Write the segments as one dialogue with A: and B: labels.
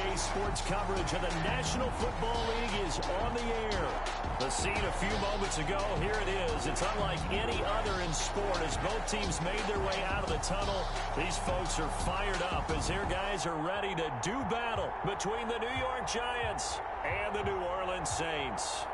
A: Today's sports coverage of the National Football League is on the air. The scene a few moments ago, here it is. It's unlike any other in sport as both teams made their way out of the tunnel. These folks are fired up as their guys are ready to do battle between the New York Giants and the New Orleans Saints.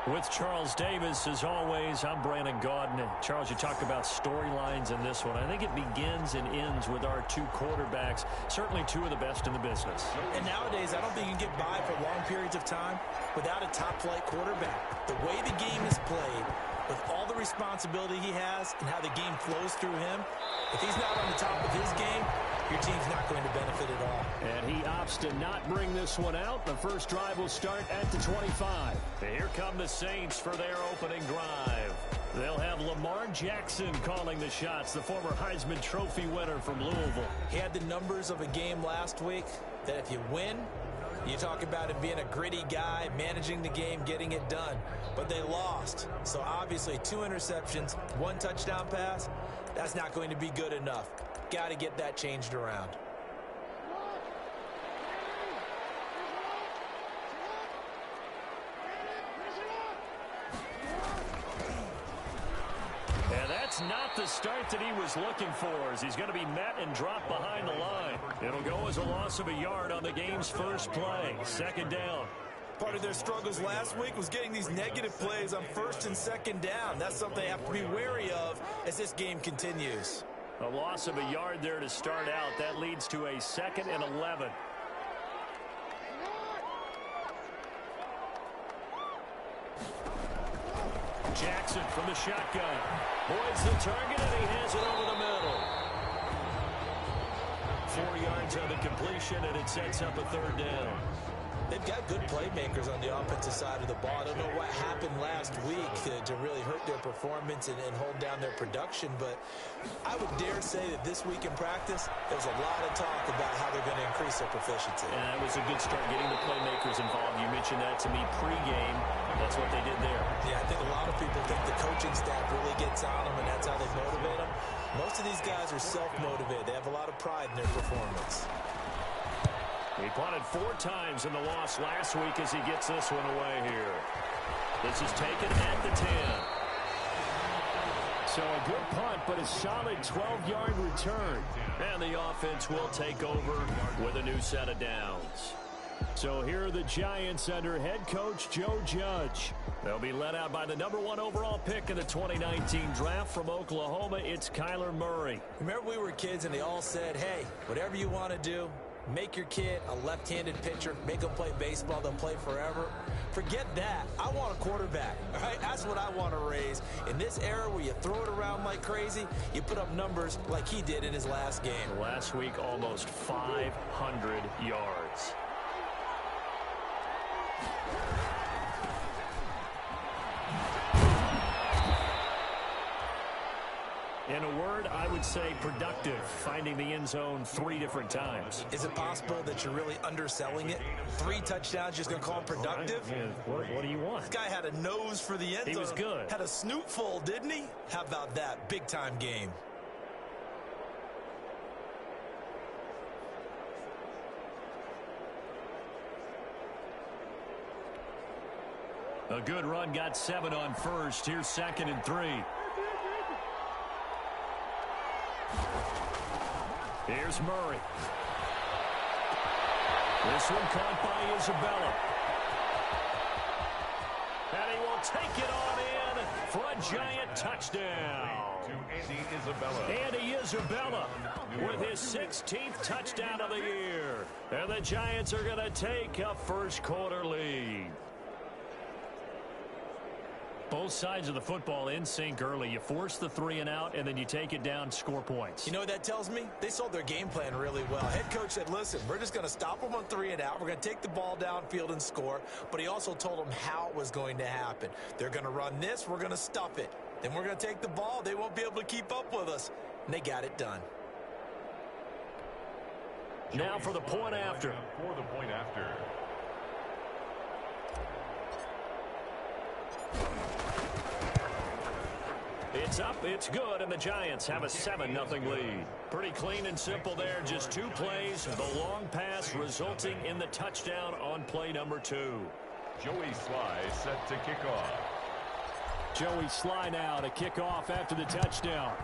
A: With Charles Davis, as always, I'm Brandon Gaudin. Charles, you talk about storylines in this one. I think it begins and ends with our two quarterbacks, certainly two of the best in the business.
B: And nowadays, I don't think you can get by for long periods of time without a top-flight quarterback. The way the game is played, with all the responsibility he has and how the game flows through him, if he's not on the top of his game, your team's not going to benefit at all.
A: And he opts to not bring this one out. The first drive will start at the 25. Here come the Saints for their opening drive. They'll have Lamar Jackson calling the shots, the former Heisman Trophy winner from Louisville.
B: He had the numbers of a game last week that if you win, you talk about him being a gritty guy, managing the game, getting it done. But they lost. So obviously 2 interceptions, 1 touchdown pass, that's not going to be good enough. Got to get that changed around.
A: And that's not the start that he was looking for, as he's going to be met and dropped behind the line. It'll go as a loss of a yard on the game's first play. Second down.
B: Part of their struggles last week was getting these negative plays on first and second down. That's something they have to be wary of as this game continues.
A: A loss of a yard there to start out. That leads to a 2nd and 11. Jackson from the shotgun. Boyd's the target, and he has it over the middle. 4 yards on the completion, and it sets up a 3rd down.
B: They've got good playmakers on the offensive side of the ball. I don't know what happened last week to really hurt their performance and hold down their production, but I would dare say that this week in practice, there's a lot of talk about how they're going to increase their proficiency.
A: And that was a good start, getting the playmakers involved. You mentioned that to me pregame. That's what they did there.
B: Yeah, I think a lot of people think the coaching staff really gets on them, and that's how they motivate them. Most of these guys are self-motivated. They have a lot of pride in their performance.
A: He punted 4 times in the loss last week as he gets this one away here. This is taken at the 10. So a good punt, but a solid 12-yard return. And the offense will take over with a new set of downs. So here are the Giants under head coach Joe Judge. They'll be led out by the #1 overall pick in the 2019 draft from Oklahoma. It's Kyler Murray.
B: Remember we were kids and they all said, hey, whatever you want to do, make your kid a left-handed pitcher. Make him play baseball. They'll play forever. Forget that. I want a quarterback. All right? That's what I want to raise. In this era where you throw it around like crazy, you put up numbers like he did in his last game.
A: Last week, almost 500 yards. In a word, I would say productive, finding the end zone 3 different times.
B: Is it possible that you're really underselling it? 3 touchdowns, just going to call him productive?
A: Yeah, what do you want?
B: This guy had a nose for the end zone.
A: He was good.
B: Had a snoot full, didn't he? How about that? Big-time game.
A: A good run, got 7 on first. Here's 2nd and 3. Here's Murray. This one caught by Isabella. And he will take it on in for a Giant touchdown. Andy Isabella with his 16th touchdown of the year. And the Giants are going to take a first-quarter lead. Both sides of the football in sync early. You force the 3 and out, and then you take it down, score points.
B: You know what that tells me? They sold their game plan really well. Head coach said, listen, we're just going to stop them on 3 and out. We're going to take the ball downfield and score. But he also told them how it was going to happen. They're going to run this. We're going to stuff it. Then we're going to take the ball. They won't be able to keep up with us. And they got it done.
A: Now for the point after. is up. It's good, and the Giants have a 7-0 lead. Pretty clean and simple there. Just 2 plays. The long pass resulting in the touchdown on play number 2.
C: Joey Sly set to kick off.
A: Joey Sly now to kick off after the touchdown.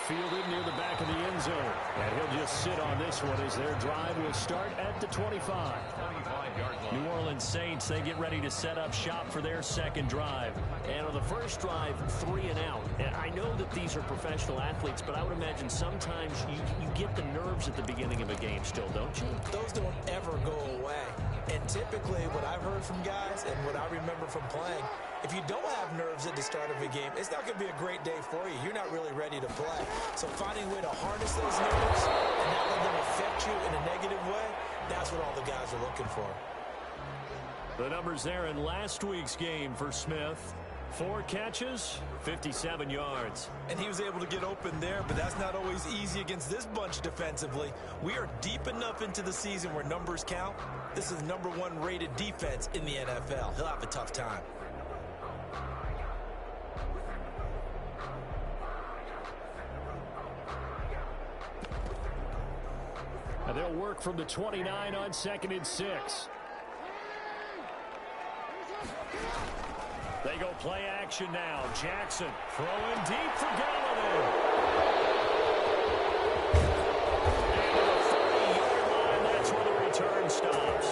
A: Fielded near the back of the end zone. And he'll just sit on this one as their drive will start at the 25. New Orleans Saints, they get ready to set up shop for their second drive. And on the first drive, 3 and out. And I know that these are professional athletes, but I would imagine sometimes you get the nerves at the beginning of a game still, don't you?
B: Those don't ever go away. And typically what I've heard from guys and what I remember from playing, if you don't have nerves at the start of a game, it's not going to be a great day for you. You're not really ready to play. So finding a way to harness those nerves and not let them affect you in a negative way, that's what all the guys are looking for.
A: The numbers there in last week's game for Smith. 4 catches, 57 yards.
B: And he was able to get open there, but that's not always easy against this bunch defensively. We are deep enough into the season where numbers count. This is number 1 rated defense in the NFL. He'll have a tough time.
A: And they'll work from the 29 on 2nd and 6. They go play action now. Jackson throwing deep for Galladay. And to the 30-yard line, that's where the return stops.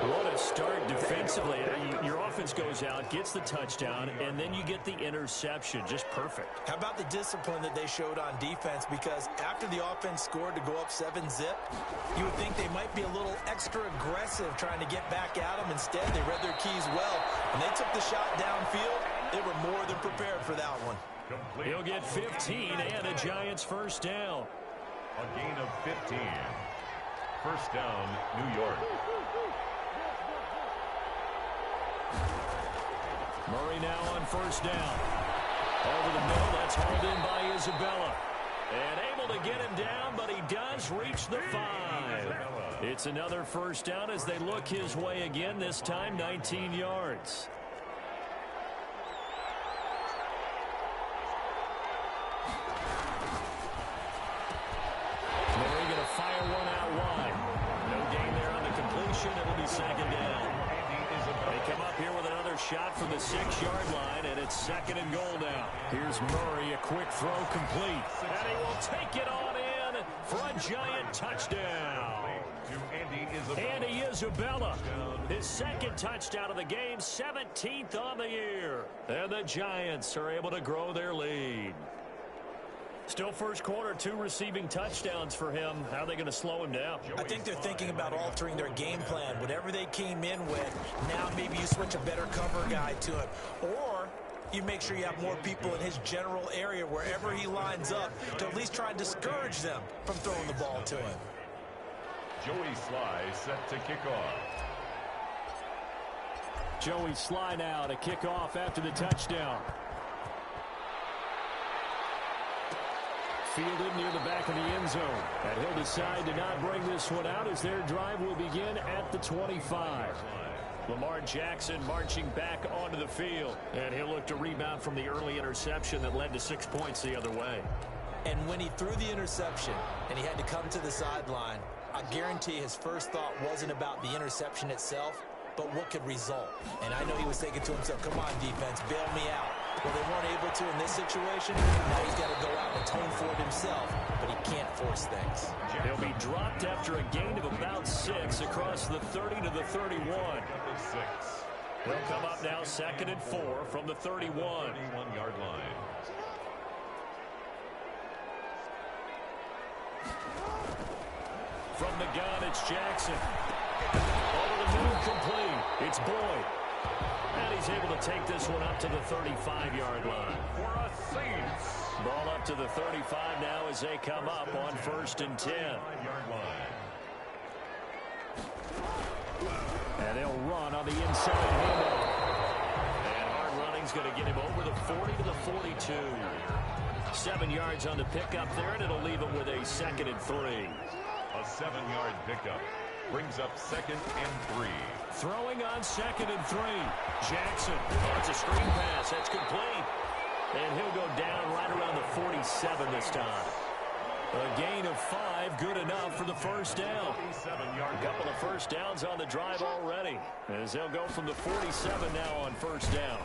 A: What a start defensively. Your offense goes out, gets the touchdown, and then you get the interception. Just perfect.
B: How about the discipline that they showed on defense? Because after the offense scored to go up 7-zip, you would think they might be a little extra aggressive trying to get back at them. Instead, they read their keys well. When they took the shot downfield, they were more than prepared for that one.
A: He'll get 15 and a Giants first down.
C: A gain of 15. First down, New York.
A: Murray now on first down. Over the middle, that's hauled in by Isabella. And able to get him down, but he does reach the 5. It's another first down as they look his way again, this time 19 yards. Murray going to fire one out wide. No gain there on the completion. It'll be second down. They come up here with another shot from the 6-yard line, and it's 2nd and goal now. Here's Murray, a quick throw complete. And he will take it on in for a Giant touchdown. Andy Isabella, his 2nd touchdown of the game, 17th on the year. And the Giants are able to grow their lead. Still first quarter, 2 receiving touchdowns for him. How are they going to slow him down?
B: I think they're thinking about altering their game plan. Whatever they came in with, now maybe you switch a better cover guy to him. Or you make sure you have more people in his general area wherever he lines up to at least try and discourage them from throwing the ball to him.
C: Joey Sly set to kick off.
A: Joey Sly now to kick off after the touchdown. Fielded near the back of the end zone. And he'll decide to not bring this one out as their drive will begin at the 25. Lamar Jackson marching back onto the field. And he'll look to rebound from the early interception that led to 6 points the other way.
B: And when he threw the interception and he had to come to the sideline, I guarantee his first thought wasn't about the interception itself, but what could result. And I know he was thinking to himself, come on, defense, bail me out. Well, they weren't able to in this situation. Now he's got to go out and atone for it himself, but he can't force things.
A: He'll be dropped after a gain of about 6 across the 30 to the 31. He'll come up now 2nd and 4 from the 31.
C: 31-yard line.
A: From the gun, it's Jackson. Over the move, complete. It's Boyd. And he's able to take this one up to the 35-yard line.
C: For a Saints.
A: Ball up to the 35 now as they come up on 1st and 10.
C: 5-yard line.
A: And they'll run on the inside handoff. And hard running's going to get him over the 40 to the 42. 7 yards on the pickup there, and it'll leave him with a 2nd and 3.
C: A 7-yard pickup brings up 2nd and 3.
A: Throwing on on 2nd and 3. Jackson. Oh, it's a screen pass. That's complete. And he'll go down right around the 47 this time. A gain of 5, good enough for the first down. A couple of first downs on the drive already, as they'll go from the 47 now on first down.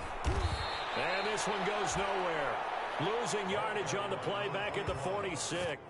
A: And this one goes nowhere. Losing yardage on the play back at the 46.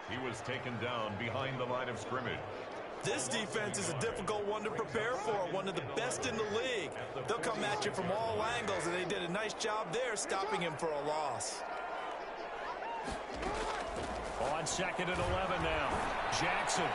C: He was taken down behind the line of scrimmage.
B: This defense is a difficult one to prepare for, one of the best in the league. They'll come at you from all angles, and they did a nice job there stopping him for a loss.
A: On 2nd and 11 now. Jackson.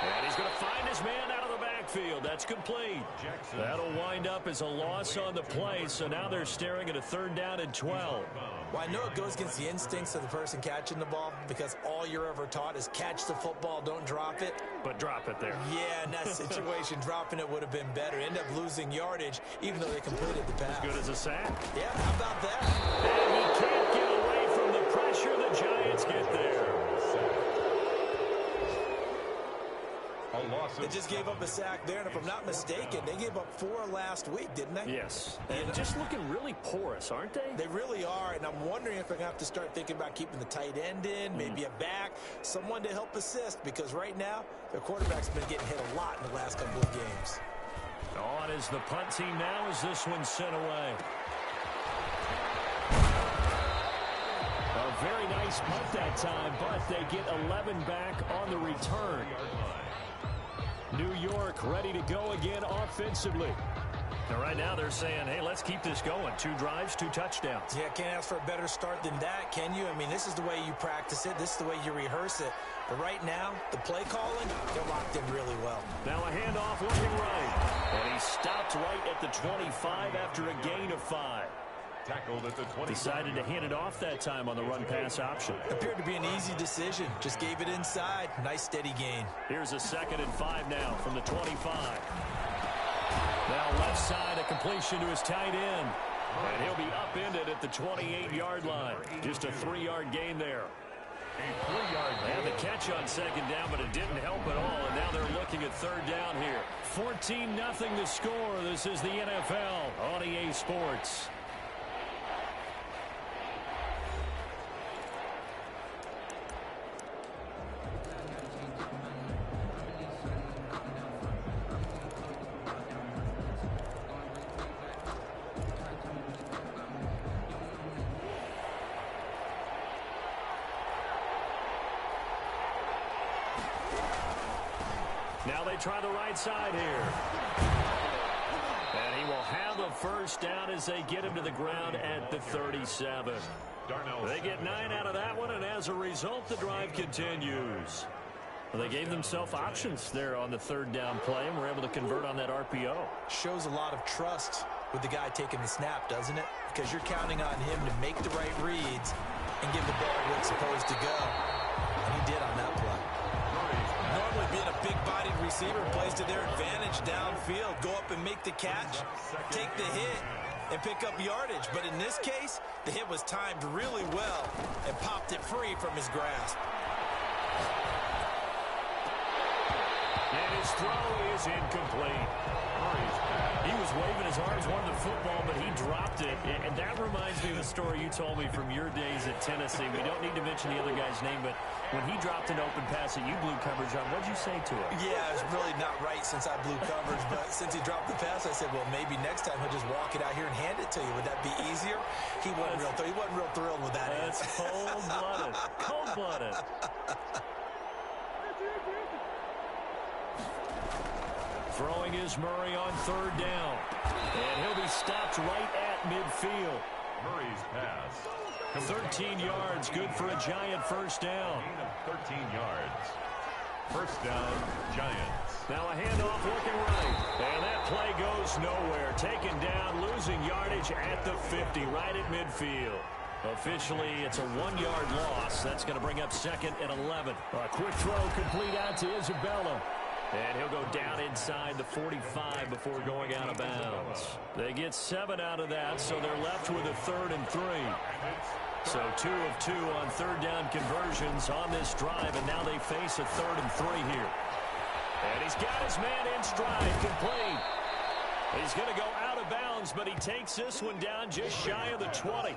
A: And he's going to find his man out of the backfield. That's complete. Jackson. That'll wind up as a loss on the play, so now they're staring at a 3rd down and 12.
B: Well, I know it goes against the instincts of the person catching the ball because all you're ever taught is catch the football, don't drop it.
A: But drop it there.
B: Yeah, in that situation, dropping it would have been better. End up losing yardage, even though they completed the pass.
A: As good as a sack.
B: Yeah, how about that?
A: And he can't get away from the pressure. The Giants get there.
B: They just gave up a sack there, and if I'm not mistaken, they gave up 4 last week, didn't they?
A: Yes. And just looking really porous, aren't they?
B: They really are, and I'm wondering if they're going to have to start thinking about keeping the tight end in, maybe a back, someone to help assist, because right now, their quarterback's been getting hit a lot in the last couple of games.
A: On is the punt team now as this one's sent away. A very nice punt that time, but they get 11 back on the return. New York ready to go again offensively. Now, right now they're saying, hey, let's keep this going. 2 drives, 2 touchdowns.
B: Yeah, can't ask for a better start than that, can you? I mean, this is the way you practice it. This is the way you rehearse it. But right now, the play calling, they're locked in really well.
A: Now a handoff looking right. And he stopped right at the 25 after a gain of 5.
C: Tackled at the 20.
A: Decided to hand it off that time on the run-pass option.
B: Appeared to be an easy decision. Just gave it inside. Nice, steady gain.
A: Here's a 2nd and 5 now from the 25. Now left side, a completion to his tight end. And he'll be upended at the 28-yard line. Just a 3-yard gain there.
C: A 3-yard gain.
A: And the catch on 2nd down, but it didn't help at all. And now they're looking at 3rd down here. 14-0 the score. This is the NFL on EA Sports. Now they try the right side here. And he will have the first down as they get him to the ground at the 37. They get 9 out of that one, and as a result, the drive continues. Well, they gave themselves options there on the third down play, and were able to convert on that RPO.
B: Shows a lot of trust with the guy taking the snap, doesn't it? Because you're counting on him to make the right reads and give the ball where it's supposed to go. And he did on that play. Normally being a big-bodied receiver plays to their advantage downfield. Go up and make the catch, take the hit, and pick up yardage. But in this case, the hit was timed really well and popped it free from his grasp.
A: And his throw is incomplete. He was waving his arms, wanted the football, but he dropped it. And that reminds me of a story you told me from your days at Tennessee. We don't need to mention the other guy's name, but when he dropped an open pass that you blew coverage on, what'd you say to him?
B: Yeah, it was really not right since I blew coverage, but since he dropped the pass, I said, well, maybe next time he'll just walk it out here and hand it to you. Would that be easier? He wasn't real thrilled with that.
A: That's cold-blooded. Cold-blooded. Throwing is Murray on third down. And he'll be stopped right at midfield.
C: Murray's pass.
A: 13 yards, good for a Giant first down.
C: Gain of 13 yards. First down, Giants.
A: Now a handoff looking right. And that play goes nowhere. Taken down, losing yardage at the 50, right at midfield. Officially, it's a 1-yard loss. That's going to bring up second and 11. A quick throw complete out to Isabella. And he'll go down inside the 45 before going out of bounds. They get 7 out of that, so they're left with a 3rd and 3. So 2 of 2 on third down conversions on this drive, and now they face a 3rd and 3 here. And he's got his man in stride, complete. He's going to go out of bounds, but he takes this one down just shy of the 20.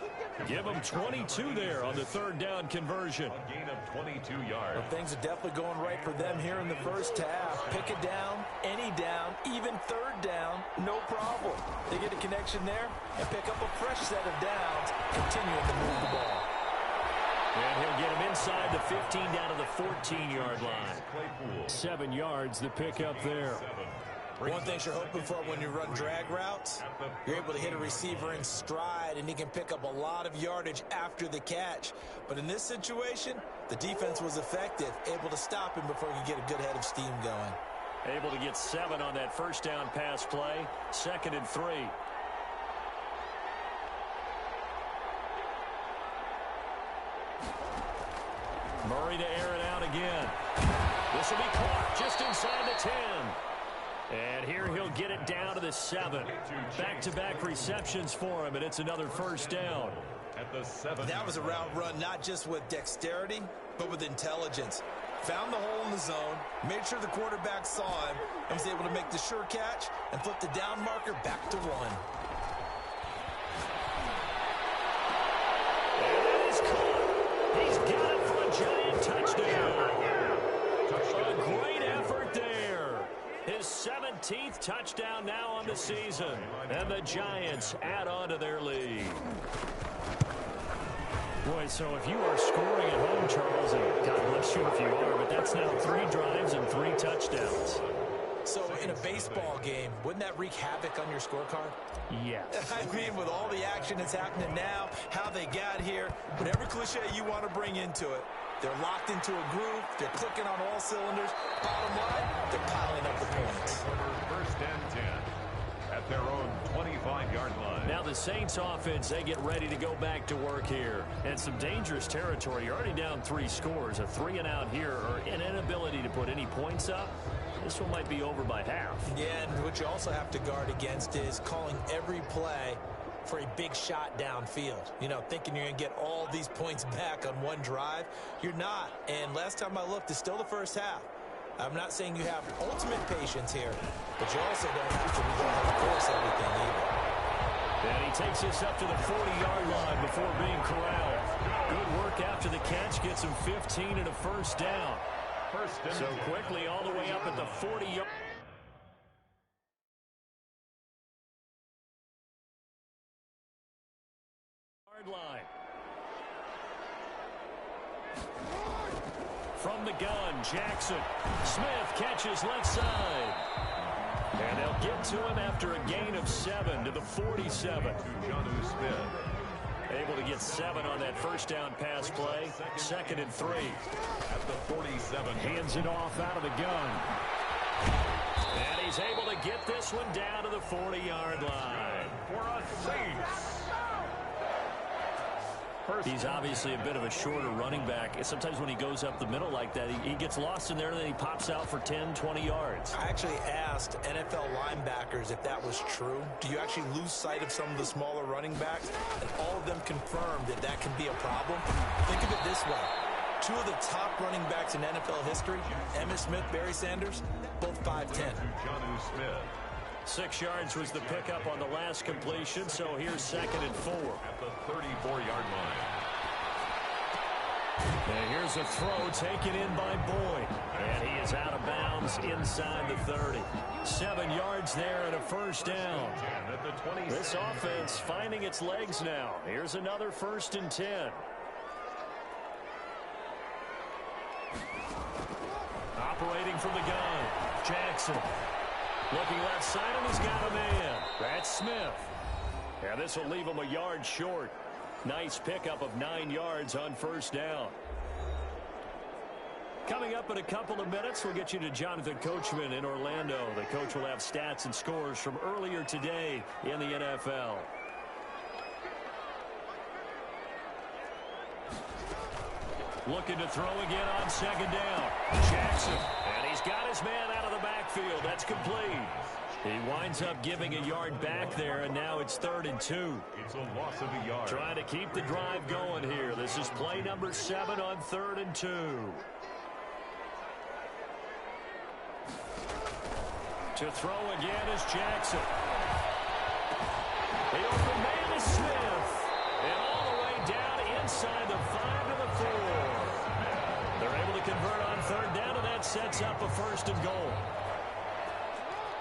A: Give him 22 there on the third down conversion.
C: A gain of 22 yards.
B: Well, things are definitely going right for them here in the first half. Pick it down, any down, even third down, no problem. They get a connection there and pick up a fresh set of downs, continuing to move the ball.
A: And he'll get him inside the 15 down to the 14-yard line. 7 yards, the pickup there.
B: One thing you're hoping for when you run drag routes, you're able to hit a receiver in stride, and he can pick up a lot of yardage after the catch. But in this situation, the defense was effective, able to stop him before he could get a good head of steam going.
A: Able to get 7 on that first down pass play, 2nd and 3. Murray to air it out again. This will be caught just inside the 10. And here he'll get it down to the 7. Back-to-back receptions for him, and it's another first down.
C: At the 7.
B: That was a route run not just with dexterity, but with intelligence. Found the hole in the zone, made sure the quarterback saw him, and was able to make the sure catch and flip the down marker back to 1.
A: And that is caught. He's got it for a Giant touchdown. A great effort there. His 17th touchdown now on the season. And the Giants add on to their lead. Boy, so if you are scoring at home, Charles, and God bless you if you are, but that's now 3 drives and 3 touchdowns.
B: So in a baseball game, wouldn't that wreak havoc on your scorecard?
A: Yes.
B: I mean, with all the action that's happening now, how they got here, whatever cliche you want to bring into it, they're locked into a groove, they're clicking on all cylinders. Bottom line, they're piling up the points.
C: First and 10 at their own 25-yard line.
A: Now the Saints offense, they get ready to go back to work here. And some dangerous territory. You're already down 3 scores. A 3-and-out here, or an inability to put any points up. This one might be over by half.
B: Yeah, and what you also have to guard against is calling every play for a big shot downfield. You know, thinking you're going to get all these points back on one drive. You're not. And last time I looked, it's still the first half. I'm not saying you have ultimate patience here, but you also don't have to force everything either.
A: And he takes this up to the 40-yard line before being corralled. Good work after the catch, gets him 15 and a first down. So quickly all the way up at the 40-yard line. From the gun, Jackson. Smith catches left side. And they'll get to him after a gain of 7 to the 47.
C: To Jonnu Smith.
A: Able to get 7 on that first down pass play. 2nd and 3.
C: At the 47.
A: Hands it off out of the gun. And he's able to get this one down to the 40-yard line.
C: For a Saints.
A: He's obviously a bit of a shorter running back. Sometimes when he goes up the middle like that, he gets lost in there, and then he pops out for 10, 20 yards.
B: I actually asked NFL linebackers if that was true. Do you actually lose sight of some of the smaller running backs? And all of them confirmed that that can be a problem. Think of it this way. 2 of the top running backs in NFL history, Emmitt Smith, Barry Sanders, both 5'10".
C: Jonnu Smith.
A: 6 yards was the pickup on the last completion, so here's 2nd and 4.
C: At the 34-yard line.
A: And here's a throw taken in by Boyd. And he is out of bounds inside the 30. 7 yards there and a first down.
C: At the 20.
A: This offense finding its legs now. Here's another 1st and 10. Operating from the gun, Jackson. Looking left side, and he's got a man. That's Smith. And this will leave him a yard short. Nice pickup of 9 yards on first down. Coming up in a couple of minutes, we'll get you to Jonathan Coachman in Orlando. The coach will have stats and scores from earlier today in the NFL. Looking to throw again on 2nd down. Jackson. And he's got his man out of the backfield. That's complete. He winds up giving a yard back there, and now it's 3rd and 2.
C: It's a loss of a yard.
A: Trying to keep the drive going here. This is play number 7 on 3rd and 2. To throw again is Jackson. The open man is Smith. And all the way down inside the 5 to the 4. They're able to convert on 3rd down, and that sets up a 1st and goal.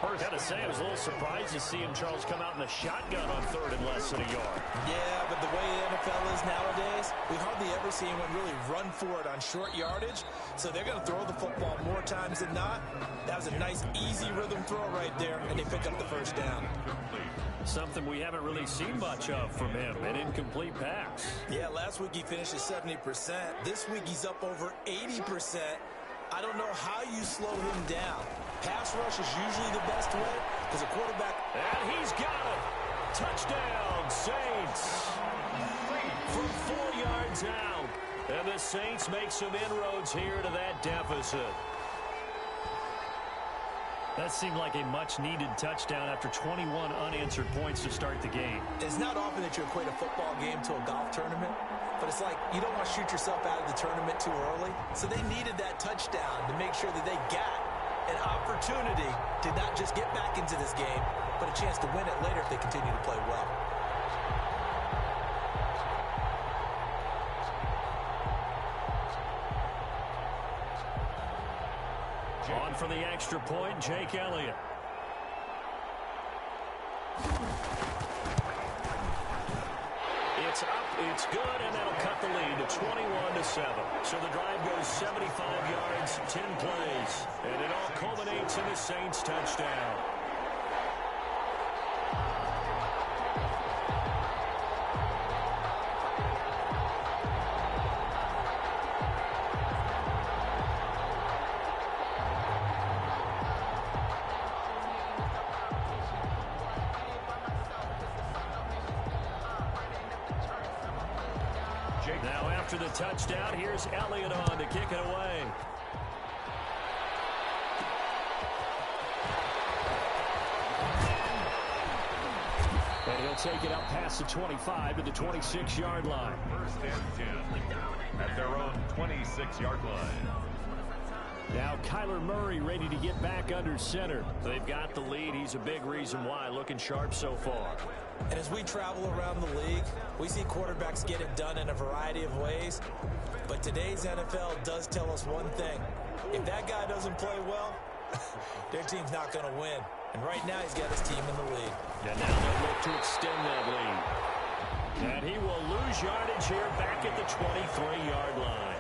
A: I got to say, I was a little surprised to see him, Charles, come out in a shotgun on 3rd and less than a yard.
B: Yeah, but the way the NFL is nowadays, we hardly ever see anyone really run for it on short yardage. So they're going to throw the football more times than not. That was a nice, easy rhythm throw right there, and they pick up the 1st down.
A: Something we haven't really seen much of from him, an incomplete pass.
B: Yeah, last week he finished at 70%. This week he's up over 80%. I don't know how you slow him down. Pass rush is usually the best way because a quarterback...
A: And he's got it. Touchdown, Saints. From 4 yards out. And the Saints make some inroads here to that deficit. That seemed like a much-needed touchdown after 21 unanswered points to start the game.
B: It's not often that you equate a football game to a golf tournament, but it's like you don't want to shoot yourself out of the tournament too early. So they needed that touchdown to make sure that they got an opportunity to not just get back into this game, but a chance to win it later if they continue to play well.
A: On for the extra point, Jake Elliott. It's up, it's good, and that'll cut the lead to 21-7. So the drive goes 75 yards, 10 plays, and it all culminates in the Saints touchdown. Now after the touchdown, here's Elliott on to kick it away. And he'll take it up past the 25 to the 26-yard line.
C: 1st and 10 at their own 26-yard line.
A: Now Kyler Murray ready to get back under center. They've got the lead. He's a big reason why. Looking sharp so far.
B: And as we travel around the league, we see quarterbacks get it done in a variety of ways. But today's NFL does tell us one thing. If that guy doesn't play well, their team's not going to win. And right now he's got his team in the lead.
A: And now they'll look to extend that lead. And he will lose yardage here back at the 23-yard line.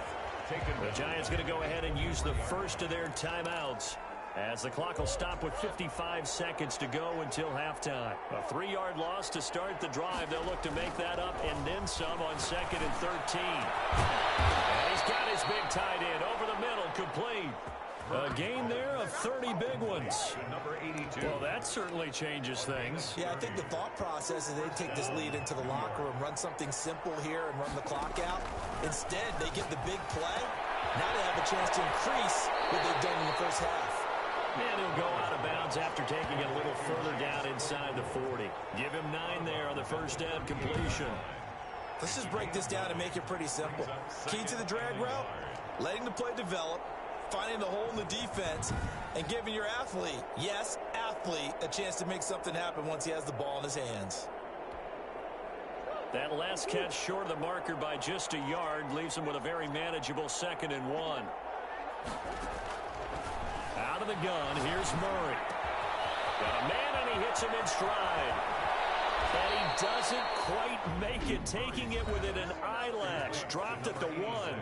A: The Giants going to go ahead and use the first of their timeouts as the clock will stop with 55 seconds to go until halftime. A 3-yard loss to start the drive. They'll look to make that up and then some on 2nd and 13. And he's got his big tight end over the middle, complete. A gain there of 30 big ones.
C: Number 82.
A: Well, that certainly changes things.
B: Yeah, I think the thought process is they take this lead into the locker room, run something simple here and run the clock out. Instead, they get the big play. Now they have a chance to increase what they've done in the first half.
A: And he'll go out of bounds after taking it a little further down inside the 40. Give him 9 there on the first down completion.
B: Let's just break this down and make it pretty simple. Key to the drag route, letting the play develop, finding the hole in the defense, and giving your athlete, yes, athlete, a chance to make something happen once he has the ball in his hands.
A: That last catch short of the marker by just a yard leaves him with a very manageable 2nd and 1. Out of the gun, here's Murray. Got a man, and he hits him in stride. And he doesn't quite make it, taking it within an eyelash. Dropped at the 1.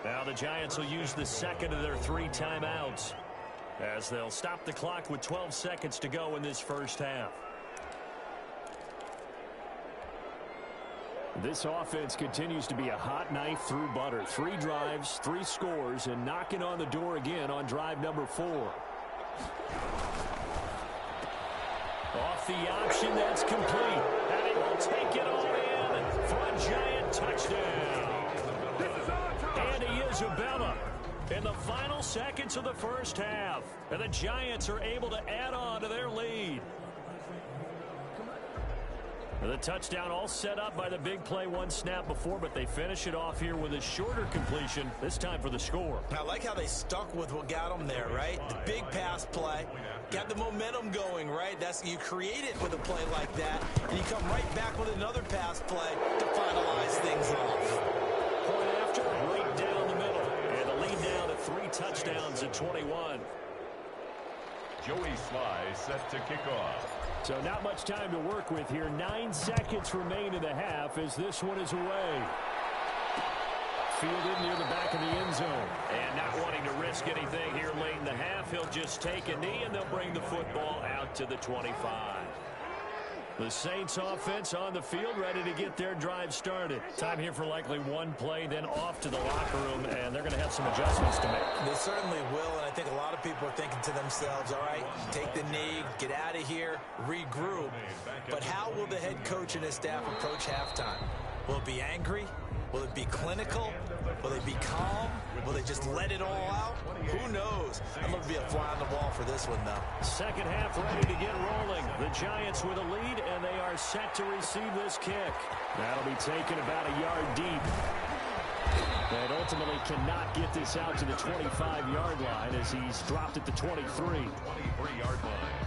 A: Now the Giants will use the 2nd of their 3 timeouts, as they'll stop the clock with 12 seconds to go in this first half. This offense continues to be a hot knife through butter. 3 drives, 3 scores, and knocking on the door again on drive number 4. Off the option, that's complete. And he will take it all in for a Giant touchdown. Andy Isabella in the final seconds of the first half. And the Giants are able to add on to their lead. The touchdown all set up by the big play 1 snap before, but they finish it off here with a shorter completion, this time for the score.
B: I like how they stuck with what got them there, right? The big pass play, got the momentum going, right? You create it with a play like that, and you come right back with another pass play to finalize things off.
A: Point after, right down the middle, and the lead down to 3 touchdowns at 21.
C: Joey Sly set to kick off.
A: So not much time to work with here. 9 seconds remain in the half as this one is away. Fielded near the back of the end zone. And not wanting to risk anything here late in the half, he'll just take a knee and they'll bring the football out to the 25. The Saints offense on the field, ready to get their drive started. Time here for likely 1 play, then off to the locker room, and they're going to have some adjustments to make.
B: They certainly will, and I think a lot of people are thinking to themselves, all right, take the knee, get out of here, regroup. But how will the head coach and his staff approach halftime? Will it be angry? Will it be clinical? Will they be calm? Will they just let it all out? Who knows? I'd love to be a fly on the wall for this one, though.
A: Second half ready to get rolling. The Giants with a lead, and they are set to receive this kick. That'll be taken about a yard deep. And ultimately cannot get this out to the 25-yard line as he's dropped at the 23.
C: 23-yard line.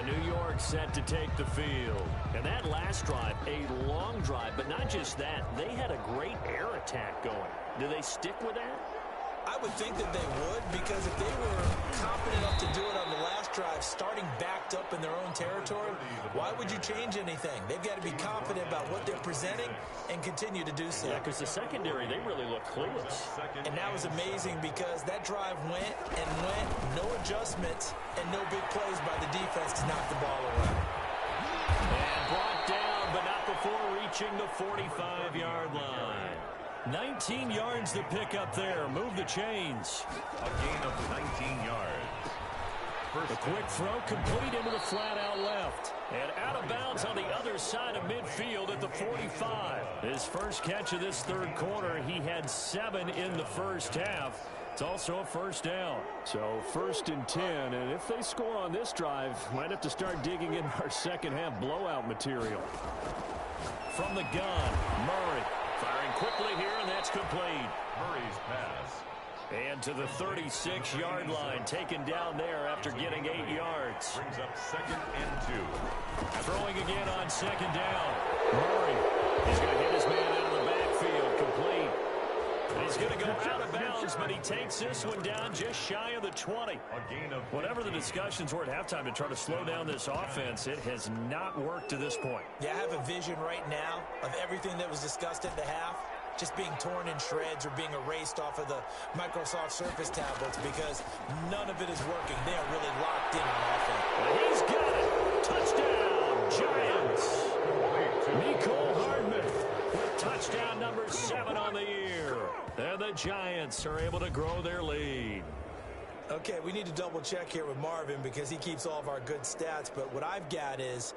A: New York set to take the field. And that last drive, a long drive, but not just that. They had a great air attack going. Do they stick with that?
B: I would think that they would, because if they were confident enough to do it on the last drive, starting backed up in their own territory, why would you change anything? They've got to be confident about what they're presenting and continue to do so.
A: Yeah, because the secondary, they really look clueless.
B: And that was amazing because that drive went and went, no adjustments, and no big plays by the defense to knock the ball away.
A: And brought down, but not before reaching the 45-yard line. 19 yards to pick up there. Move the chains.
C: A gain of 19 yards.
A: The quick throw complete into the flat out left. And out of bounds on the other side of midfield at the 45. His first catch of this third quarter, he had 7 in the first half. It's also a first down. So 1st and 10. And if they score on this drive, might have to start digging in our second half blowout material. From the gun, Murray. Firing quickly here, and that's complete.
C: Murray's pass.
A: And to the 36-yard line, taken down there after getting 8 yards.
C: Brings up 2nd and 2.
A: Throwing again on 2nd down. Murray, he's going to hit his man out of the backfield, complete. He's going to go out of bounds, but he takes this one down just shy of the 20. Whatever the discussions were at halftime to try to slow down this offense, it has not worked to this point.
B: Yeah, I have a vision right now of everything that was discussed at the half. just being torn in shreds or being erased off of the Microsoft Surface tablets because none of it is working. They are really locked in on offense.
A: He's got it. Touchdown, Giants. Mecole Hardman with touchdown number 7 on the year. And the Giants are able to grow their lead.
B: Okay, we need to double check here with Marvin because he keeps all of our good stats. But what I've got is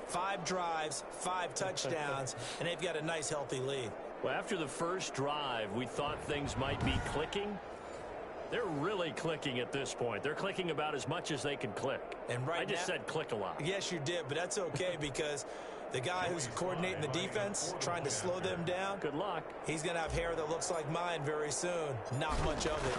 B: 5 drives, 5 touchdowns, and they've got a nice, healthy lead.
A: Well, after the first drive, we thought things might be clicking. They're really clicking at this point. They're clicking about as much as they can click.
B: And right
A: I just said click a lot.
B: Yes, you did, but that's okay because the guy who's coordinating the defense, trying to slow them down.
A: Good luck.
B: He's going to have hair that looks like mine very soon. Not much of it.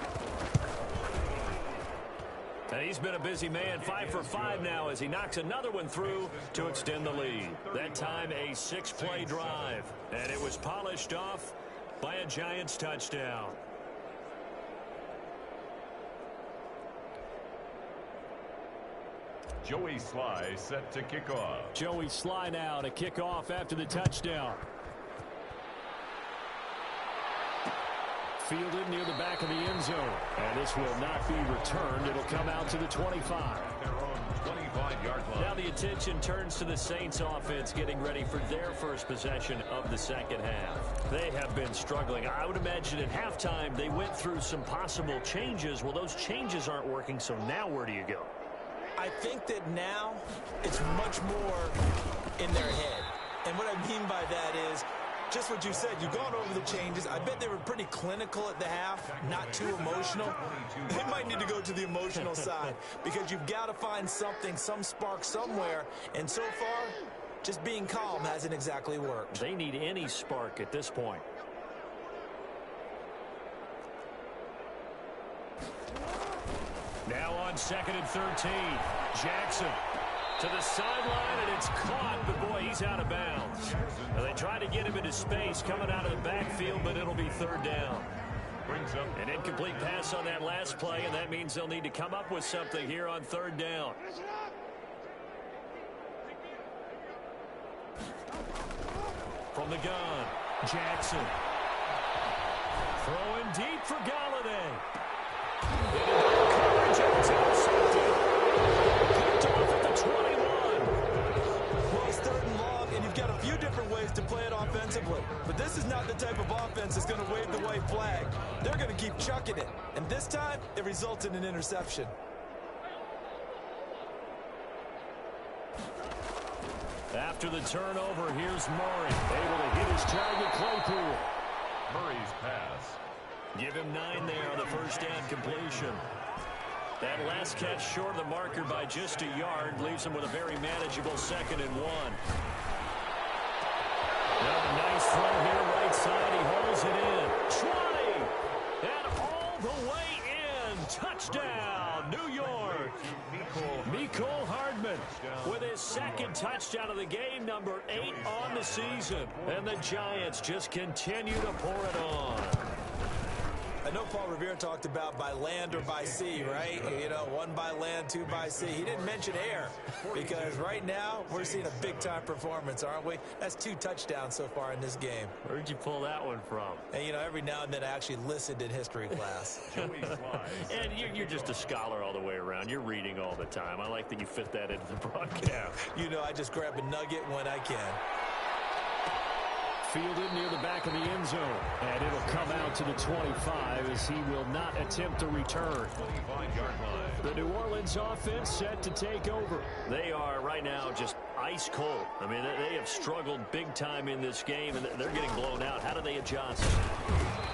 A: And he's been a busy man, 5 for 5 now as he knocks another one through to extend the lead. That time a 6-play drive. And it was polished off by a Giants touchdown.
C: Joey Sly set to kick off.
A: Joey Sly now to kick off after the touchdown. Fielded near the back of the end zone. And this will not be returned. It'll come out to the 25.
C: Their own 25-yard line.
A: Now the attention turns to the Saints offense getting ready for their first possession of the second half. They have been struggling. I would imagine at halftime they went through some possible changes. Well, those changes aren't working, so now where do you go?
B: I think that now it's much more in their head. And what I mean by that is just what you said. You've gone over the changes. I bet they were pretty clinical at the half, not too emotional. They might need to go to the emotional side because you've got to find something, some spark somewhere. And so far, just being calm hasn't exactly worked.
A: They need any spark at this point. Now on 2nd and 13, Jackson to the sideline, and it's caught, but boy, he's out of bounds. Now they try to get him into space coming out of the backfield, but it'll be 3rd down.
C: Brings up
A: An incomplete pass on that last play, and that means they'll need to come up with something here on 3rd down. From the gun, Jackson. Throwing deep for Galladay. Coverage intercepted. Picked off at the 21.
B: Well, it's 3rd and long, and you've got a few different ways to play it offensively. But this is not the type of offense that's going to wave the white flag. They're going to keep chucking it. And this time, it results in an interception.
A: After the turnover, here's Murray. Able to hit his target, Claypool.
C: Murray's pass.
A: Give him 9 there on the first down completion. That last catch short of the marker by just a yard leaves him with a very manageable 2nd and 1. Now, nice throw here, right side. He holds it in. 20! And all the way in. Touchdown, New York. Mecole Hardman with his 2nd touchdown of the game, number 8 on the season. And the Giants just continue to pour it on.
B: I know Paul Revere talked about by land or by sea, right? You know, 1 by land, 2 by sea. He didn't mention air because right now we're seeing a big-time performance, aren't we? That's 2 touchdowns so far in this game.
A: Where'd you pull that one from?
B: And, you know, every now and then I actually listened in history class.
A: And you're just a scholar all the way around. You're reading all the time. I like that you fit that into the broadcast.
B: You know, I just grab a nugget when I can.
A: Fielded near the back of the end zone. And it'll come out to the 25 as he will not attempt to return.
C: 25-yard line.
A: The New Orleans offense set to take over. They are right now just ice cold. I mean, they have struggled big time in this game, and they're getting blown out. How do they adjust?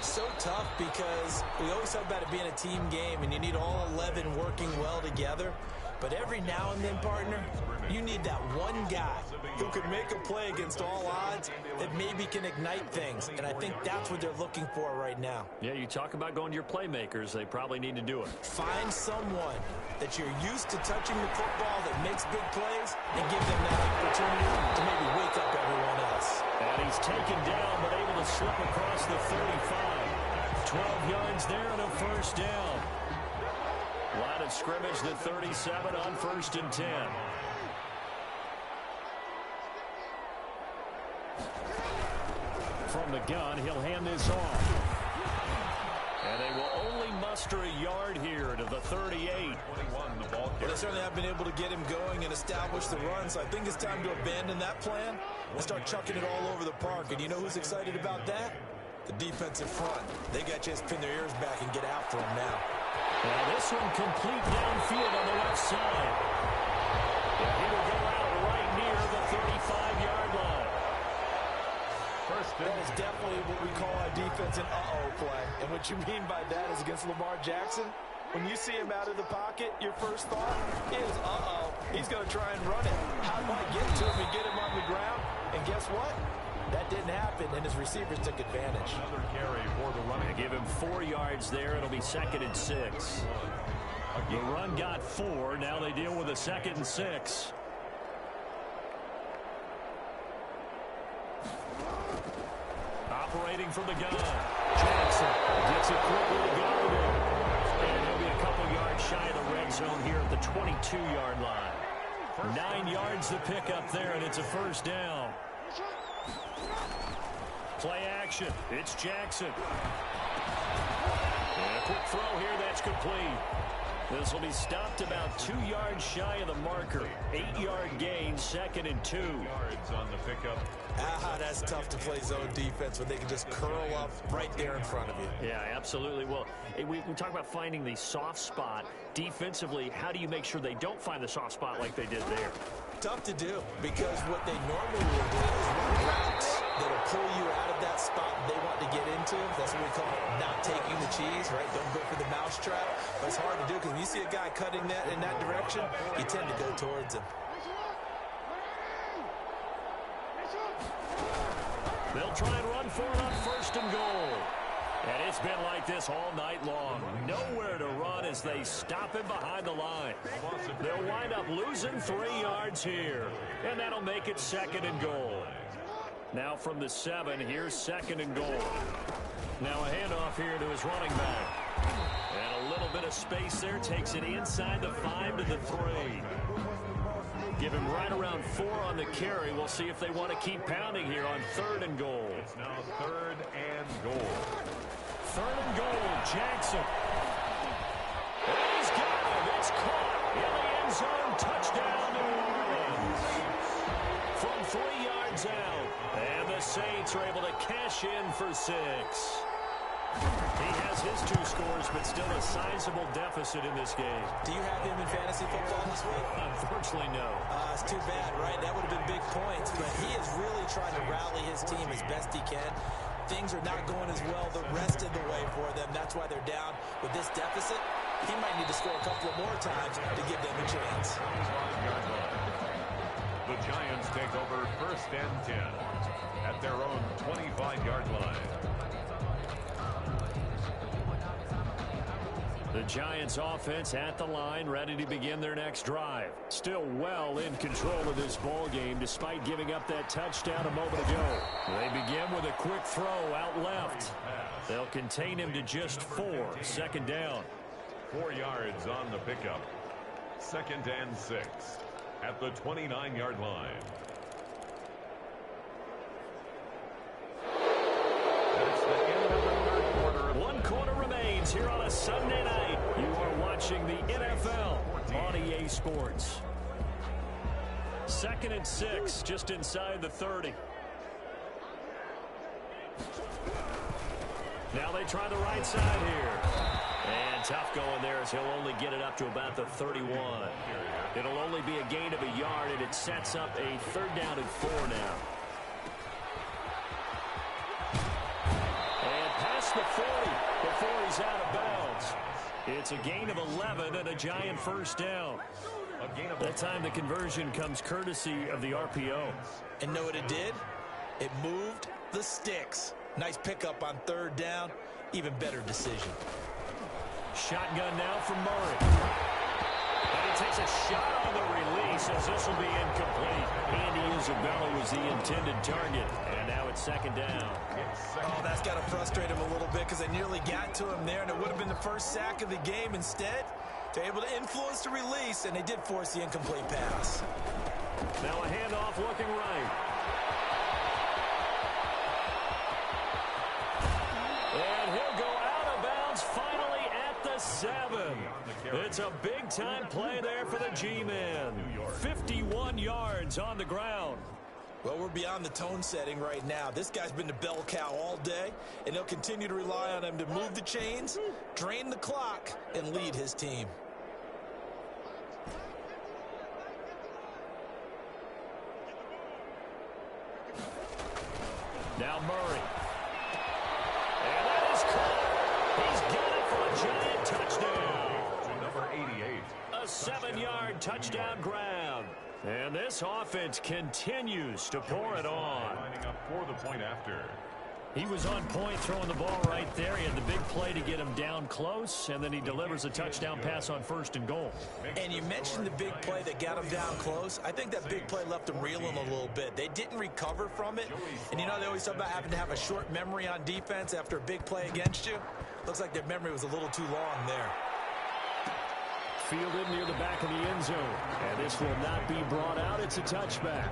B: So tough because we always talk about it being a team game, and you need all 11 working well together. But every now and then, partner, you need that one guy who can make a play against all odds that maybe can ignite things. And I think that's what they're looking for right now.
A: Yeah, you talk about going to your playmakers. They probably need to do it.
B: Find someone that you're used to touching the football that makes big plays and give them that opportunity to maybe wake up everyone else.
A: And he's taken down but able to slip across the 35. 12 yards there and a first down. Line of scrimmage, the 37 on 1st and 10. From the gun. He'll hand this off. And they will only muster a yard here to the 38.
B: Well, they certainly have been able to get him going and establish the run, so I think it's time to abandon that plan and start chucking it all over the park. And you know who's excited about that? The defensive front. They got to just pin their ears back and get after him now.
A: Now this one complete downfield on the left side. And he will go out right near the 35-yard line.
B: That is definitely what we call a defense an uh-oh play. And what you mean by that is against Lamar Jackson, when you see him out of the pocket, your first thought is, uh-oh, he's going to try and run it. How do I get to him and get him on the ground? And guess what? That didn't happen, and his receivers took advantage.
C: Another carry for the running.
A: They give him 4 yards there. It'll be 2nd and 6. The run got 4. Now they deal with a 2nd and 6. Operating from the gun. Jackson gets it quickly to go. And he'll be a couple yards shy of the red zone here at the 22-yard line. 9 yards to pick up there, and it's a first down. Play action. It's Jackson. And a quick throw here. That's complete. This will be stopped about 2 yards shy of the marker. 8-yard gain, 2nd and 2.
C: Yards on the pickup.
B: That's tough to play zone defense when they can just curl up right there in front of you.
A: Yeah, absolutely. Well, we talk about finding the soft spot. Defensively, how do you make sure they don't find the soft spot like they did there?
B: Tough to do, because what they normally will do is run routes that'll pull you out of that spot they want to get into. That's what we call not taking the cheese, right? Don't go for the mousetrap. But it's hard to do because when you see a guy cutting that in that direction, you tend to go towards him.
A: They'll try and run for it on 1st and goal. And it's been like this all night long. Nowhere to run as they stop him behind the line. They'll wind up losing 3 yards here. And that'll make it 2nd and goal. Now from the 7, here's 2nd and goal. Now a handoff here to his running back. And a little bit of space there. Takes it inside the 5 to the 3. Give him right around 4 on the carry. We'll see if they want to keep pounding here on 3rd and goal.
C: It's now 3rd and goal.
A: 3rd and goal, Jackson. And he's got him. It's caught in the end zone. Touchdown, New Orleans. From 3 yards out. And the Saints are able to cash in for 6. He has his 2 scores, but still a sizable deficit in this game.
B: Do you have him in fantasy football this week?
A: Unfortunately, no.
B: It's too bad, right? That would have been big points, but he is really trying to rally his team as best he can. Things are not going as well the rest of the way for them. That's why they're down with this deficit. He might need to score a couple of more times to give them a chance.
C: The Giants take over 1st and 10 at their own 25-yard line.
A: The Giants offense at the line, ready to begin their next drive. Still well in control of this ball game despite giving up that touchdown a moment ago. They begin with a quick throw out left. They'll contain him to just 4. 2nd down.
C: 4 yards on the pickup. 2nd and 6 at the 29-yard line. That's the end of the 3rd quarter.
A: 1 quarter remains here on a Sunday night. You are watching the NFL on EA Sports. 2nd and 6, just inside the 30. Now they try the right side here. And tough going there as he'll only get it up to about the 31. It'll only be a gain of a yard, and it sets up a 3rd down and 4 now. And past the 40 before he's out of bounds. It's a gain of 11 and a Giant 1st down. That time the conversion comes courtesy of the RPO.
B: And know what it did? It moved the sticks. Nice pickup on 3rd down. Even better decision.
A: Shotgun now from Murray. And he takes a shot on the release as this will be incomplete. Andy Isabella was the intended target. And now it's 2nd down.
B: Oh, that's got to frustrate him a little bit because they nearly got to him there, and it would have been the first sack of the game. Instead, they're able to influence the release, and they did force the incomplete pass.
A: Now a handoff looking right. It's a big-time play there for the G-Men. 51 yards on the ground.
B: Well, we're beyond the tone setting right now. This guy's been the bell cow all day, and they'll continue to rely on him to move the chains, drain the clock, and lead his team.
A: Now Murray. And that is caught. He's got it for a giant touchdown.
C: To number 88.
A: A 7-yard touchdown ground. And this offense continues to pour it on.
C: Lining up for the point after.
A: He was on point throwing the ball right there. He had the big play to get him down close, and then he delivers a touchdown pass on 1st and goal.
B: And you mentioned the big play that got him down close. I think that big play left them reeling a little bit. They didn't recover from it. And you know, they always talk about having to have a short memory on defense after a big play against you. Looks like their memory was a little too long there.
A: Fielded near the back of the end zone. And this will not be brought out. It's a touchback.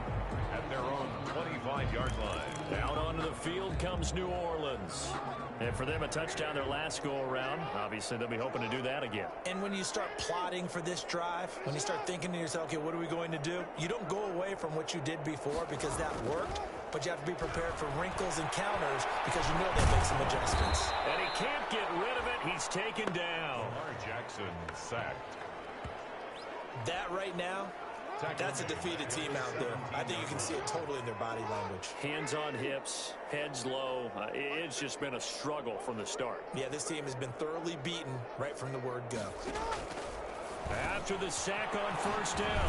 C: At their own 25-yard line.
A: Out onto the field comes New Orleans. And for them, a touchdown their last go-around. Obviously, they'll be hoping to do that again.
B: And when you start plotting for this drive, when you start thinking to yourself, okay, what are we going to do? You don't go away from what you did before because that worked, but you have to be prepared for wrinkles and counters because you know they'll make some adjustments.
A: And he can't get rid of it. He's taken down.
C: Lamar Jackson sacked.
B: That right now, that's a defeated team out there. I think you can see it totally in their body language.
A: Hands on hips, heads low. It's just been a struggle from the start.
B: Yeah, this team has been thoroughly beaten right from the word go.
A: After the sack on 1st down,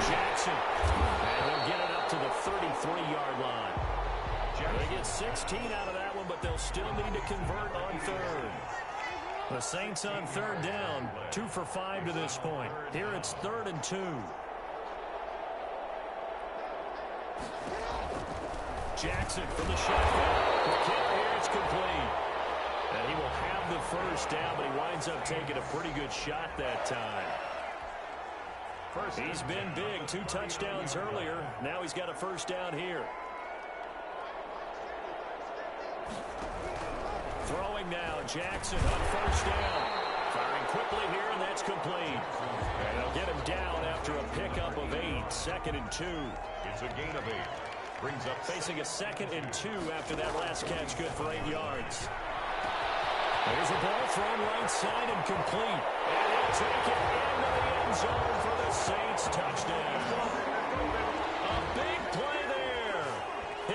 A: Jackson. And he'll get it up to the 33-yard line. They get 16 out of that one, but they'll still need to convert on 3rd. The Saints on 3rd down, 2 for 5 to this point. Here it's 3rd and 2. Jackson from the shotgun. The kick here, it's complete. And he will have the 1st down, but he winds up taking a pretty good shot that time. He's been big, 2 touchdowns earlier. Now he's got a 1st down here. Throwing now, Jackson on 1st down. Firing quickly here, and that's complete. And they'll get him down after a pickup of 8, 2nd and 2.
C: It's a gain of 8. Brings up
A: facing a 2nd and 2 after that last catch, good for 8 yards. There's a ball thrown right side and complete. And he'll take it into the end zone for the Saints touchdown. A big play there.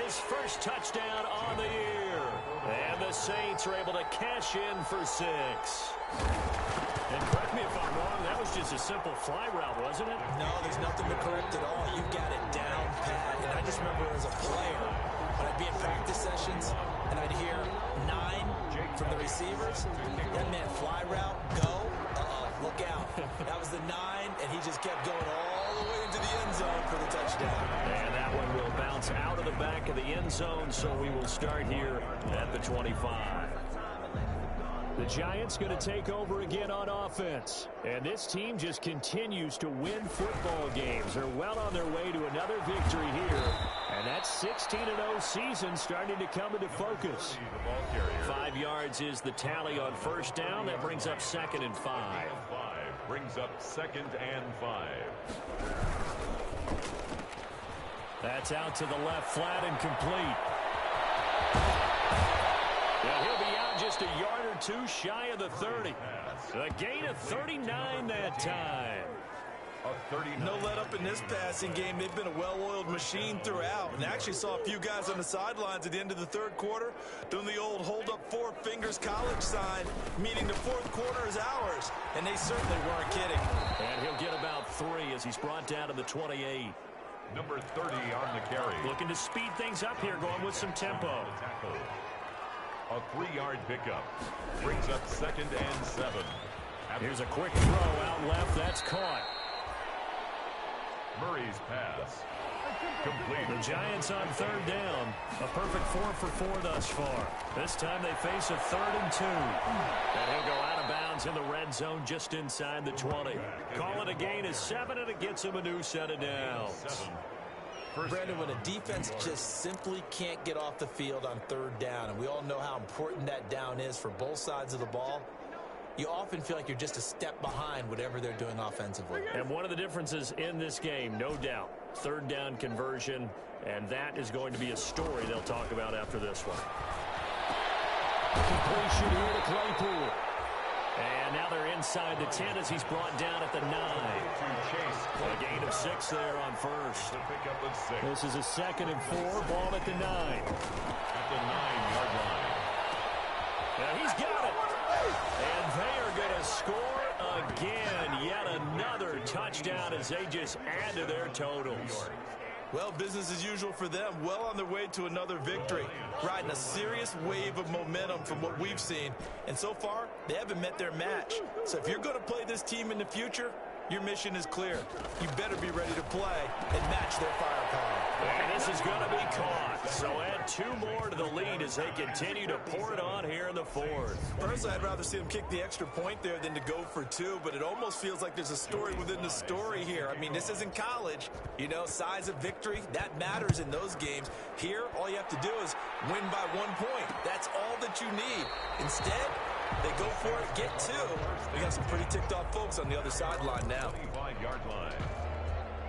A: His 1st touchdown on the year. And the Saints are able to cash in for 6. And correct me if I'm wrong, that was just a simple fly route, wasn't it?
B: No, there's nothing to correct at all. You've got it down pat. And I just remember as a player, when I'd be in practice sessions, and I'd hear 9 from the receivers, that meant fly route, go, look out. That was the 9, and he just kept going all the way into the end zone for the touchdown.
A: And that one will bounce out of the back of the end zone, so we will start here at the 25. The Giants going to take over again on offense. And this team just continues to win football games. They're well on their way to another victory here. And that 16-0 season starting to come into focus. 5 yards is the tally on 1st down. That brings up 2nd and 5.
C: Brings up 2nd and 5.
A: That's out to the left flat and complete. And he'll be out just a yard or 2 shy of the 30. A gain of 39 that time.
B: No let up in this passing game. They've been a well-oiled machine throughout. And actually saw a few guys on the sidelines at the end of the 3rd quarter doing the old hold up 4 fingers college sign, meaning the 4th quarter is ours. And they certainly weren't kidding.
A: And he'll get about 3 as he's brought down to the 28.
C: Number 30 on the carry.
A: Looking to speed things up here, going with some tempo.
C: A 3-yard pickup. Brings up 2nd and 7.
A: Here's a quick throw out left. That's caught.
C: Murray's pass. Complete.
A: The Giants on 3rd down. A perfect 4 for 4 thus far. This time they face a 3rd and 2. And he'll go out of bounds in the red zone just inside the 20. Call it a gain of 7, and it gets him a new set of downs.
B: Brandon, when a defense just simply can't get off the field on 3rd down, and we all know how important that down is for both sides of the ball, you often feel like you're just a step behind whatever they're doing offensively.
A: And one of the differences in this game, no doubt, third down conversion, and that is going to be a story they'll talk about after this one. Completion here to Claypool. And now they're inside the 10 as he's brought down at the 9. A gain of 6 there on first. This is a 2nd and 4, ball at the 9.
C: At the 9-yard line.
A: Now he's got it. And they are going to score again. Yet another touchdown as they just add to their totals.
B: Well, business as usual for them. Well on their way to another victory. Riding a serious wave of momentum from what we've seen. And so far, they haven't met their match. So if you're going to play this team in the future, your mission is clear. You better be ready to play and match their firepower.
A: And this is going to be caught. So add 2 more to the lead as they continue to pour it on here in the 4th.
B: Personally, I'd rather see them kick the extra point there than to go for 2, but it almost feels like there's a story within the story here. I mean, this isn't college. You know, size of victory, that matters in those games. Here, all you have to do is win by 1 point. That's all that you need. Instead, they go for it, get 2. We got some pretty ticked off folks on the other sideline now.
C: 25-yard line.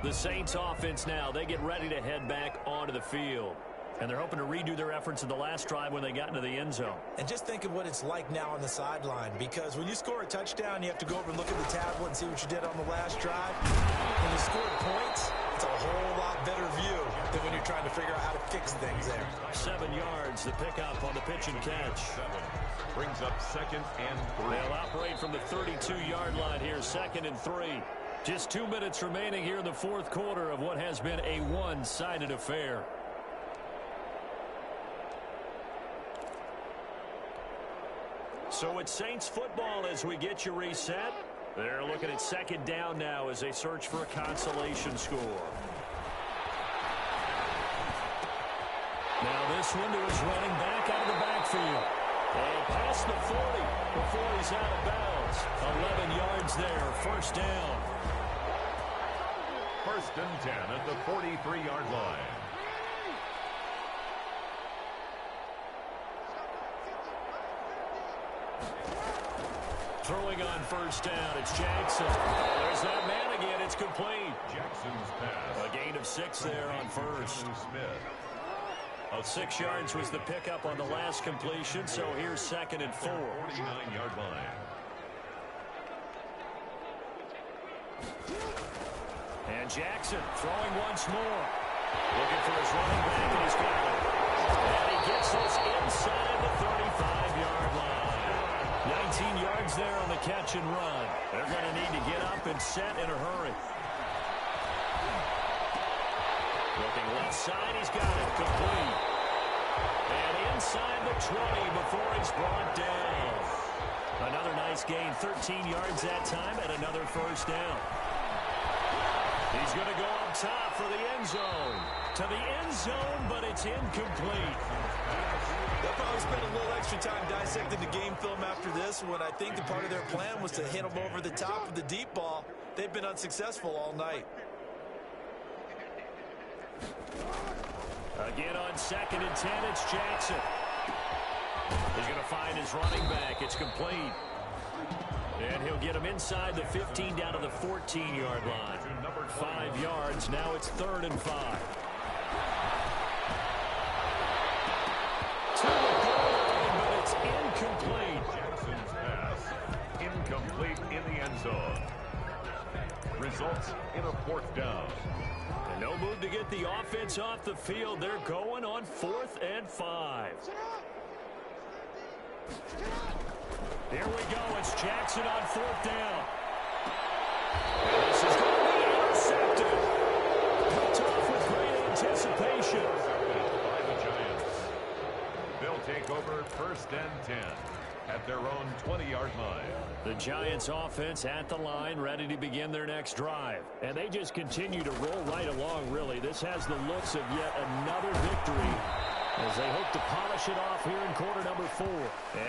A: The Saints offense now, they get ready to head back onto the field. And they're hoping to redo their efforts in the last drive when they got into the end zone.
B: And just think of what it's like now on the sideline, because when you score a touchdown, you have to go over and look at the tablet and see what you did on the last drive. When you score points, it's a whole lot better view than when you're trying to figure out how to fix things there.
A: 7 yards, the pickup on the pitch and catch.
C: 7 brings up 2nd and 3.
A: They'll operate from the 32-yard line here, 2nd and 3. Just 2 minutes remaining here in the 4th quarter of what has been a one-sided affair. So it's Saints football as we get you reset. They're looking at 2nd down now as they search for a consolation score. Now this one to his running back out of the backfield. And past the 40 before he's out of bounds. 11 yards there, 1st down.
C: 1st and 10 at the 43-yard line.
A: Throwing on 1st down, it's Jackson. Oh, there's that man again. It's complete.
C: Jackson's pass.
A: A gain of 6 there on 1st.
C: Smith.
A: 6 yards was the pickup on the last completion, so here's 2nd and 4.
C: 49-yard line.
A: And Jackson throwing once more. Looking for his running back, and he's got it. And he gets this inside the 35-yard line. 19 yards there on the catch and run. They're going to need to get up and set in a hurry. Looking left side, he's got it complete. And inside the 20 before he's brought down. Another nice gain, 13 yards that time, and another 1st down. He's going to go up top for the end zone. To the end zone, but it's incomplete.
B: They'll probably spend a little extra time dissecting the game film after this one. I think the part of their plan was to hit them over the top of the deep ball. They've been unsuccessful all night.
A: Again on 2nd and 10, it's Jackson. He's going to find his running back. It's complete. And he'll get him inside the 15 down to the 14-yard line. 5 yards. Now it's 3rd and 5. To the goal line, but it's incomplete.
C: Jackson's pass. Incomplete in the end zone. Results in a 4th down.
A: And no move to get the offense off the field. They're going on 4th and 5. Here we go. It's Jackson on 4th down. And this is going to be intercepted. Picked off with great anticipation.
C: By the Giants. They'll take over 1st and 10 at their own 20-yard line.
A: The Giants offense at the line, ready to begin their next drive. And they just continue to roll right along, really. This has the looks of yet another victory as they hope to polish it off here in quarter number 4.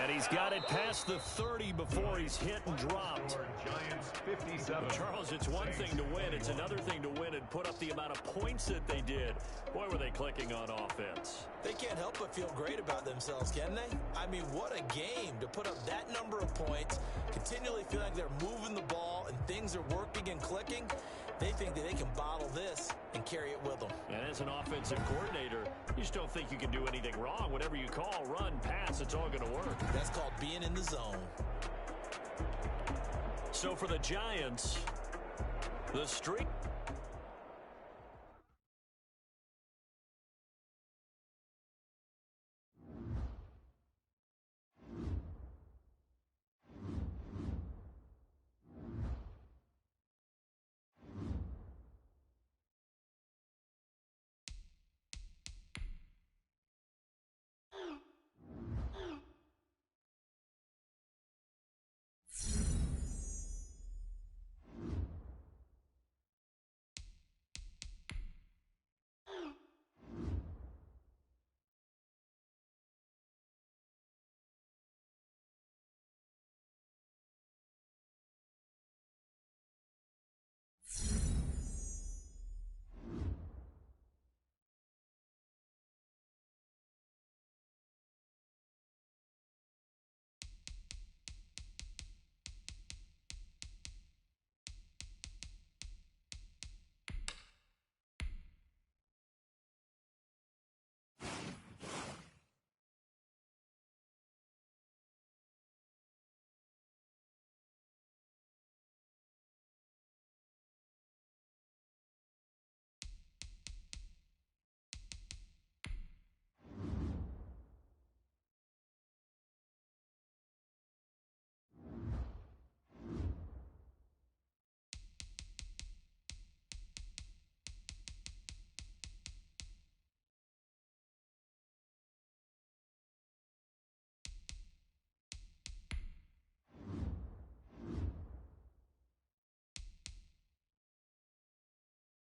A: And he's got it past the 30 before he's hit and dropped.
C: Giants 57.
A: Charles, it's one thing to win. It's another thing to win and put up the amount of points that they did. Boy, were they clicking on offense.
B: They can't help but feel great about themselves, can they? I mean, what a game to put up that number of points, continually feel like they're moving the ball and things are working and clicking. They think that they can bottle this and carry it with them.
A: And as an offensive coordinator, you just don't think you can do anything wrong. Whatever you call, run, pass, it's all going to work.
B: That's called being in the zone.
A: So for the Giants, the streak